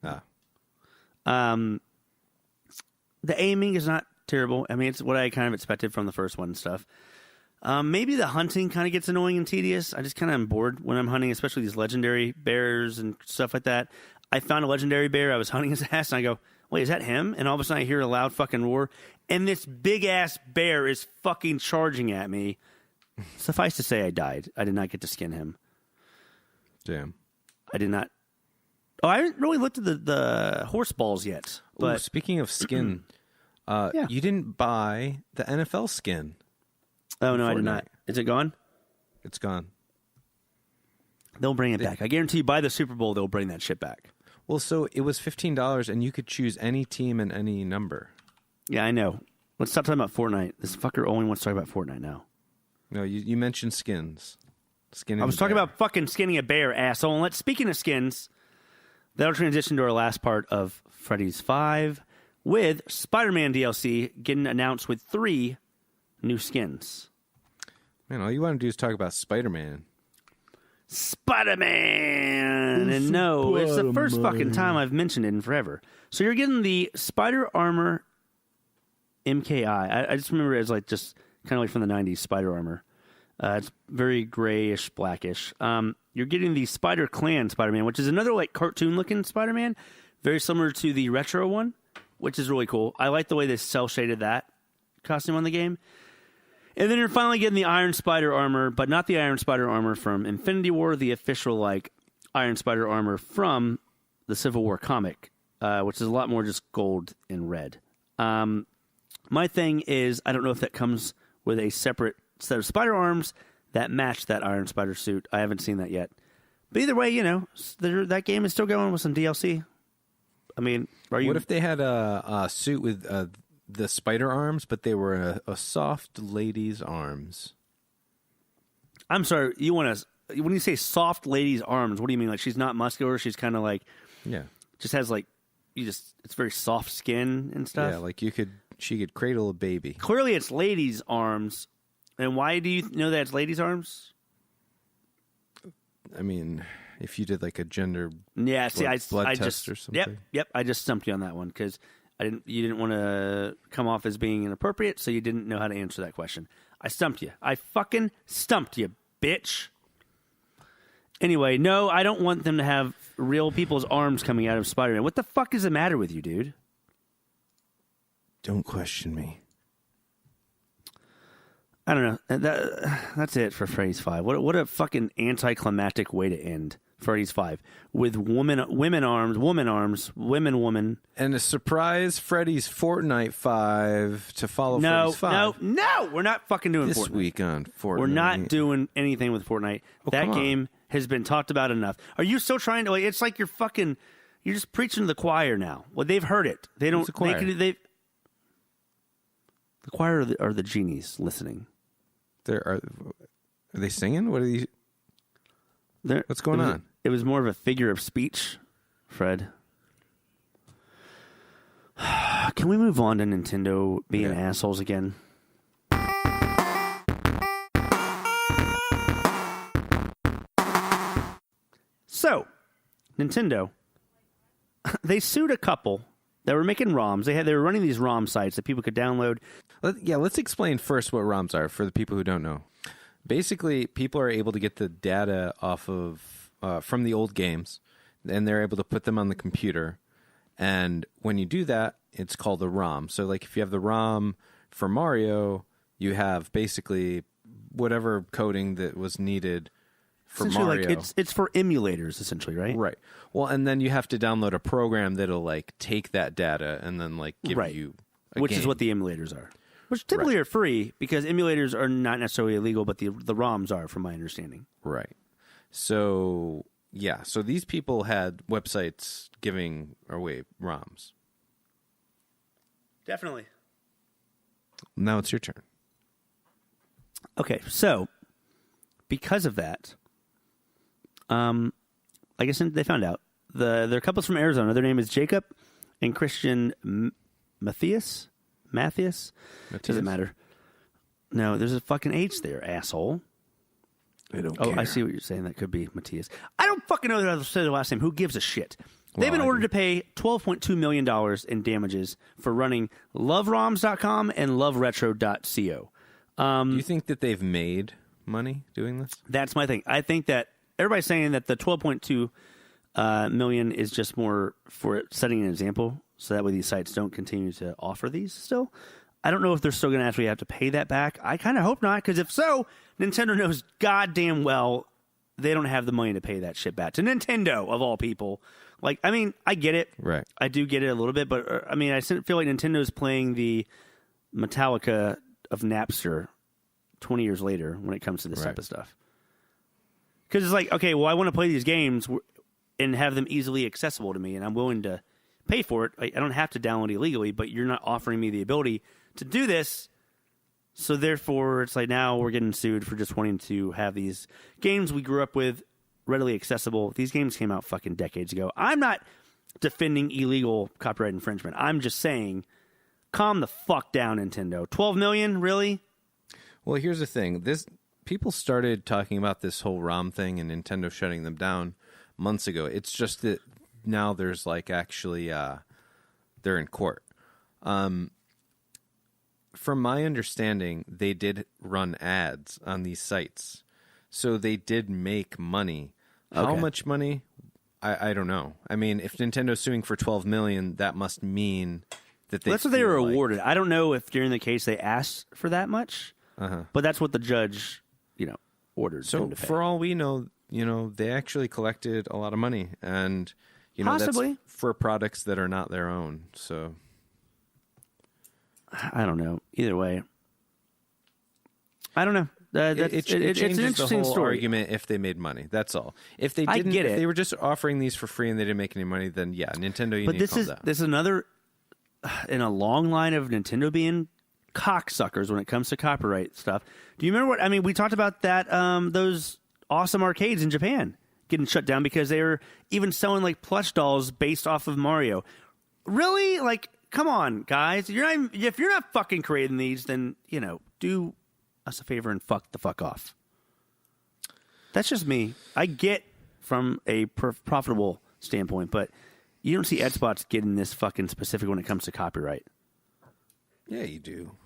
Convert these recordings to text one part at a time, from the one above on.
The aiming is not terrible. I mean, it's what I kind of expected from the first one and stuff. Maybe the hunting kind of gets annoying and tedious. I just kind of am bored when I'm hunting, especially these legendary bears and stuff like that. I found a legendary bear. I was hunting his ass, and I go, wait, is that him? And all of a sudden I hear a loud fucking roar, and this big-ass bear is fucking charging at me. Suffice to say, I died. I did not get to skin him. Damn. I did not. Oh, I haven't really looked at the horse balls yet. But speaking of skin, you didn't buy the NFL skin. Oh, no, I did not. Is it gone? It's gone. They'll bring it back. I guarantee you by the Super Bowl, they'll bring that shit back. Well, so it was $15, and you could choose any team and any number. Yeah, I know. Let's stop talking about Fortnite. This fucker only wants to talk about Fortnite now. No, you mentioned skins. I was talking about fucking skinning a bear, asshole. And speaking of skins, that'll transition to our last part of Freddy's 5 with Spider-Man DLC getting announced with 3 new skins. Man, all you want to do is talk about Spider-Man. Spider-Man! And no, it's the first fucking time I've mentioned it in forever. So you're getting the Spider Armor MKI. I just remember it as like just kind of like from the 90s, Spider Armor. It's very grayish, blackish. You're getting the Spider Clan Spider-Man, which is another like cartoon-looking Spider-Man, very similar to the retro one, which is really cool. I like the way they cel-shaded that costume on the game. And then you're finally getting the Iron Spider armor, but not the Iron Spider armor from Infinity War, the official like Iron Spider armor from the Civil War comic, which is a lot more just gold and red. My thing is, I don't know if that comes with a separate set of spider arms that match that Iron Spider suit. I haven't seen that yet. But either way, you know, that game is still going with some DLC. I mean, what if they had a suit with the spider arms, but they were a soft lady's arms? I'm sorry, when you say soft lady's arms, what do you mean? Like she's not muscular, she's kind of like, just has like, it's very soft skin and stuff. Yeah, like she could cradle a baby. Clearly it's ladies' arms. And why do you know that it's ladies' arms? I mean, if you did like a gender blood test or something. Yep, I just stumped you on that one because you didn't want to come off as being inappropriate, so you didn't know how to answer that question. I stumped you. I fucking stumped you, bitch. Anyway, no, I don't want them to have real people's arms coming out of Spider-Man. What the fuck is the matter with you, dude? Don't question me. I don't know. That's it for Freddy's 5. What a fucking anticlimactic way to end Freddy's 5 with woman arms, woman. And a surprise Freddy's Fortnite 5 to follow Freddy's 5. No, we're not fucking doing this Fortnite. Week on Fortnite. We're not doing anything with Fortnite. That game has been talked about enough. Are you still trying to? It's like you're just preaching to the choir now. Well, they've heard it. They don't. What's the choir? The choir are the genies listening. Are they singing? What's going on? It was more of a figure of speech, Fred. Can we move on to Nintendo being assholes again? So, Nintendo, they sued a couple that were making ROMs. They were running these ROM sites that people could download. Let's explain first what ROMs are for the people who don't know. Basically, people are able to get the data off of from the old games, and they're able to put them on the computer. And when you do that, it's called a ROM. So, like, if you have the ROM for Mario, you have basically whatever coding that was needed for Mario. Like it's for emulators, essentially, right? Right. Well, and then you have to download a program that'll like take that data and then like give you a which game. Is what the emulators are. Which typically are free because emulators are not necessarily illegal, but the ROMs are, from my understanding. Right. So, yeah. So these people had websites giving away ROMs. Definitely. Now it's your turn. Okay, so because of that, I guess they found out they're couples from Arizona. Their name is Jacob and Christian Matthias. Doesn't matter. No, there's a fucking H there, asshole. I don't care. I see what you're saying. That could be Matthias. I don't fucking know how to say their last name. Who gives a shit? They've been ordered to pay $12.2 million in damages for running loveroms.com and loveretro.co. Do you think that they've made money doing this? That's my thing. I think that everybody's saying that the 12.2 million is just more for setting an example, so that way these sites don't continue to offer these still. I don't know if they're still going to actually have to pay that back. I kind of hope not, because if so, Nintendo knows goddamn well they don't have the money to pay that shit back to Nintendo, of all people. Like, I mean, I get it. Right. I do get it a little bit, but I mean, I feel like Nintendo's playing the Metallica of Napster 20 years later when it comes to this type of stuff. Because it's like, okay, well, I want to play these games and have them easily accessible to me, and I'm willing to pay for it. I don't have to download illegally, but you're not offering me the ability to do this. So therefore, it's like now we're getting sued for just wanting to have these games we grew up with readily accessible. These games came out fucking decades ago. I'm not defending illegal copyright infringement. I'm just saying, calm the fuck down, Nintendo. 12 million, really? Well, here's the thing. People started talking about this whole ROM thing and Nintendo shutting them down months ago. It's just that now there's like actually they're in court. From my understanding, they did run ads on these sites. So they did make money. How much money? I don't know. I mean, if Nintendo's suing for $12 million, that must mean that they... That's what they were awarded. I don't know if during the case they asked for that much, but that's what the judge, ordered. So for all we know, they actually collected a lot of money. And, possibly. That's for products that are not their own. So... I don't know. Either way, I don't know. It's an interesting the whole story. Argument if they made money. That's all. If they didn't, if they were just offering these for free and they didn't make any money, then yeah, Nintendo. You need to calm down. This is another in a long line of Nintendo being cocksuckers when it comes to copyright stuff. Do you remember what I mean? We talked about that. Those awesome arcades in Japan getting shut down because they were even selling like plush dolls based off of Mario. Really, like. Come on, guys. If you're not fucking creating these, then, do us a favor and fuck the fuck off. That's just me. I get from a profitable standpoint, but you don't see Xbox getting this fucking specific when it comes to copyright. Yeah, you do.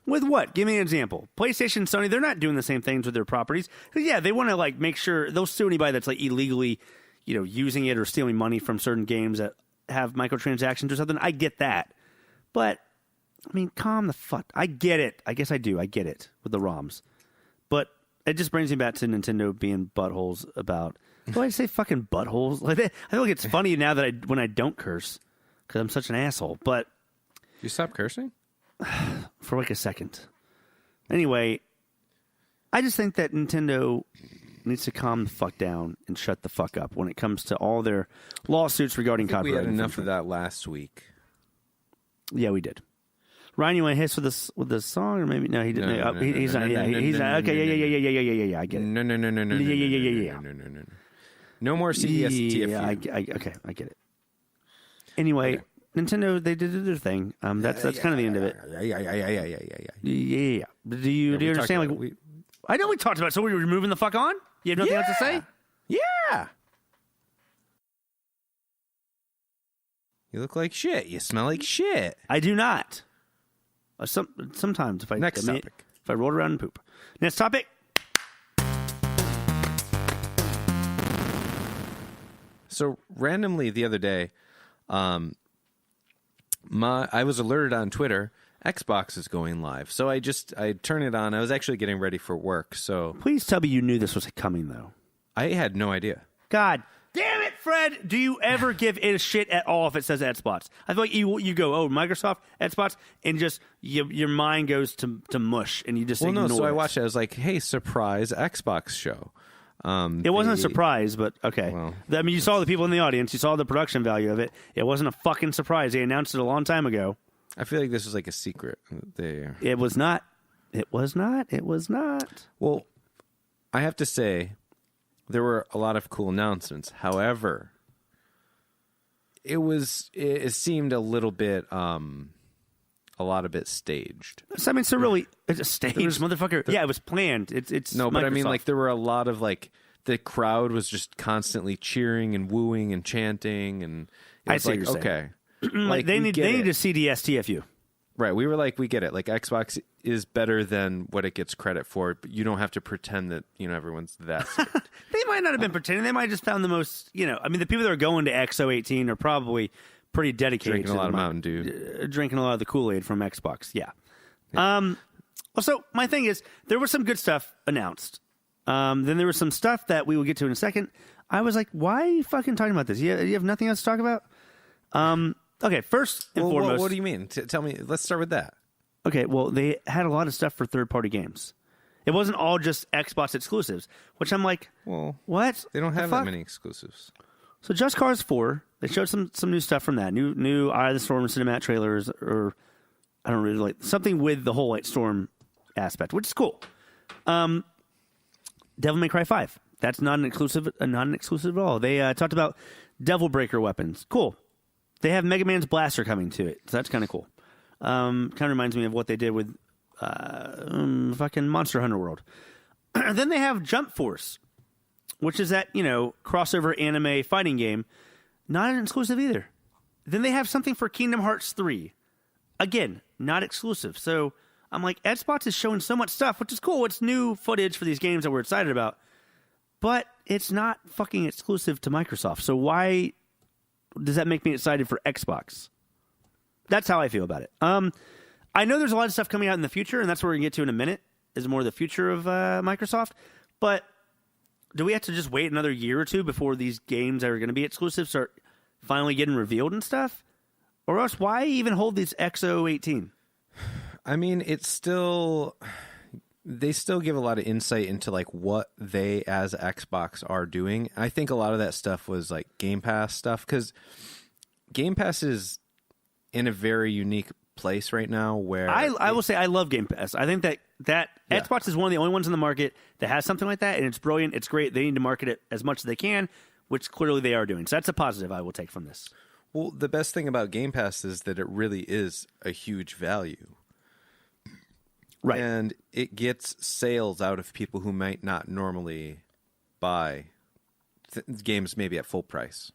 With what? Give me an example. PlayStation, Sony, they're not doing the same things with their properties. Yeah, they want to make sure they'll sue anybody that's illegally, using it or stealing money from certain games that have microtransactions or something. I get that. But, I mean, calm the fuck. I get it. I guess I do. I get it with the ROMs. But it just brings me back to Nintendo being buttholes about... Why do I say fucking buttholes? I feel like it's funny now that when I don't curse because I'm such an asshole. But... You stop cursing? For a second. Anyway, I just think that Nintendo needs to calm the fuck down and shut the fuck up when it comes to all their lawsuits regarding copyright. We had enough of that last week. Yeah, we did. Ryan, you want to hiss with the song, or maybe no? He didn't. He's not. Yeah, he's not. Okay, yeah. I get it. No. Yeah. No more CES. Yeah, okay, I get it. Anyway, Nintendo, they did their thing. That's kind of the end of it. Yeah. Do you understand? I know we talked about it, so we were moving the fuck on? You have nothing else to say? Yeah. You look like shit. You smell like shit. I do not. Sometimes if I if I roll around and poop. Next topic. So randomly the other day, I was alerted on Twitter. Xbox is going live. So I turned it on. I was actually getting ready for work. So please tell me you knew this was coming, though. I had no idea. God damn it, Fred. Do you ever give it a shit at all if it says Xbox? I feel like you go, oh, Microsoft, Xbox, and just your mind goes to mush, and you just ignore so it. I watched it. I was like, hey, surprise Xbox show. It wasn't a surprise, but okay. Well, I mean, you saw the people in the audience. You saw the production value of it. It wasn't a fucking surprise. They announced it a long time ago. I feel like this was like a secret. It was not. It was not. Well, I have to say, there were a lot of cool announcements. However, it seemed a little bit, a bit staged. So, I mean, so really, it's a staged, motherfucker. Yeah, it was planned. It's no, but Microsoft. I mean, there were a lot of the crowd was just constantly cheering and wooing and chanting, and it was like, okay, like they need to see the STFU. Right, we were like, we get it. Like, Xbox is better than what it gets credit for, but you don't have to pretend that, everyone's that. They might not have been pretending. They might have just found the most, I mean, the people that are going to XO18 are probably pretty dedicated. Drinking a lot of Mountain Dew. Drinking a lot of the Kool-Aid from Xbox, yeah. Well, so my thing is, there was some good stuff announced. Then there was some stuff that we will get to in a second. I was like, why are you fucking talking about this? You have nothing else to talk about? Okay, first and foremost. What do you mean? Tell me. Let's start with that. Okay, well, they had a lot of stuff for third-party games. It wasn't all just Xbox exclusives, which I'm like, well, what? They don't have that many exclusives. So Just Cause 4, they showed some new stuff from that. New Eye of the Storm cinematic trailers, or I don't really like something with the whole like Storm aspect, which is cool. Devil May Cry 5. That's not an exclusive at all. They talked about Devil Breaker weapons. Cool. They have Mega Man's Blaster coming to it, so that's kind of cool. Kind of reminds me of what they did with fucking Monster Hunter World. Then they have Jump Force, which is that, crossover anime fighting game. Not an exclusive either. Then they have something for Kingdom Hearts 3. Again, not exclusive. So I'm like, Xbox is showing so much stuff, which is cool. It's new footage for these games that we're excited about. But it's not fucking exclusive to Microsoft. So why does that make me excited for Xbox? That's how I feel about it. I know there's a lot of stuff coming out in the future, and that's what we're going to get to in a minute, is more the future of Microsoft. But do we have to just wait another year or two before these games that are going to be exclusive start finally getting revealed and stuff? Or else, why even hold these XO18? I mean, they still give a lot of insight into like what they as Xbox are doing. I think a lot of that stuff was like Game Pass stuff, because Game Pass is in a very unique place right now where I will say I love Game Pass. I think that Xbox is one of the only ones in the market that has something like that, and it's brilliant. It's great. They need to market it as much as they can, which clearly they are doing. So that's a positive I will take from this. Well, the best thing about Game Pass is that it really is a huge value. Right. And it gets sales out of people who might not normally buy games maybe at full price.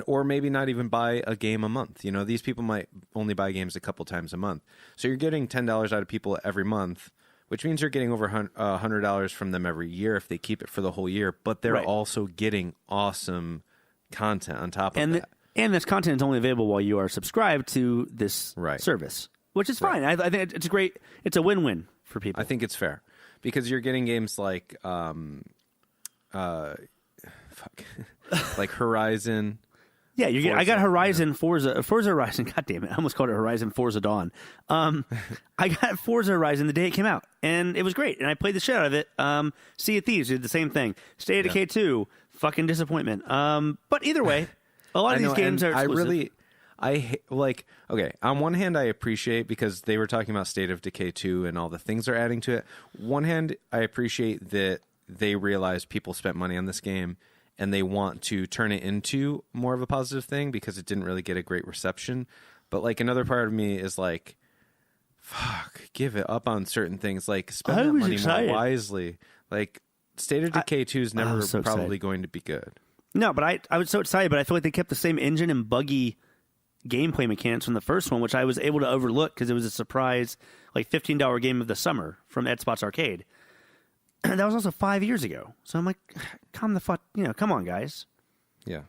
Or maybe not even buy a game a month. These people might only buy games a couple times a month. So you're getting $10 out of people every month, which means you're getting over $100 from them every year if they keep it for the whole year. But they're also getting awesome content on top of that. And this content is only available while you are subscribed to this service, which is fine. I think it's great. It's a win-win for people. I think it's fair because you're getting games like like Horizon. Yeah, I got Horizon, Forza Horizon. God damn it! I almost called it Horizon Forza Dawn. I got Forza Horizon the day it came out, and it was great. And I played the shit out of it. Sea of Thieves did the same thing. State of Decay 2, fucking disappointment. But either way, a lot of these games are exclusive. Okay, on one hand, I appreciate because they were talking about State of Decay 2 and all the things they're adding to it. One hand, I appreciate that they realized people spent money on this game and they want to turn it into more of a positive thing because it didn't really get a great reception. But like another part of me is like, fuck, give it up on certain things. Like spend that money more wisely. Like State of Decay 2 is never probably going to be good. No, but I was so excited, but I feel like they kept the same engine and buggy gameplay mechanics from the first one, which I was able to overlook because it was a surprise, like $15 game of the summer from Xbox Arcade. That was also 5 years ago. So I'm like, come on, guys. Yeah.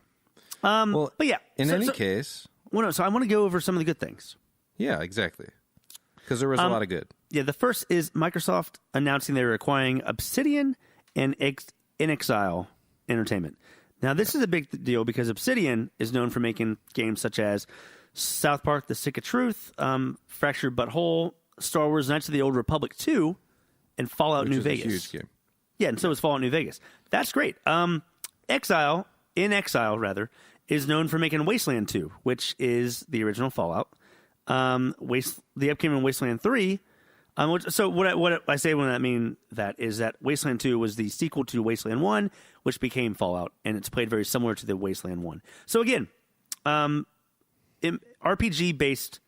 But yeah. In any case. Well, no, so I want to go over some of the good things. Yeah, exactly. Because there was a lot of good. Yeah, the first is Microsoft announcing they're acquiring Obsidian and InXile Entertainment. Now, this is a big deal because Obsidian is known for making games such as South Park: The Stick of Truth, Fractured But Whole, Star Wars: Knights of the Old Republic 2, and Fallout New Vegas. A huge game. Yeah, and so is Fallout New Vegas. That's great. InXile, is known for making Wasteland 2, which is the original Fallout. The upcoming Wasteland 3. So what I say when I mean that is that Wasteland 2 was the sequel to Wasteland 1, which became Fallout, and it's played very similar to the Wasteland 1. So again, RPG-based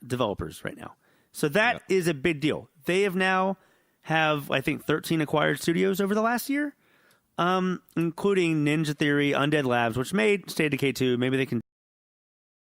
developers right now. So that is a big deal. They have now I think, 13 acquired studios over the last year. including Ninja Theory, Undead Labs, which made State of Decay 2. Maybe they can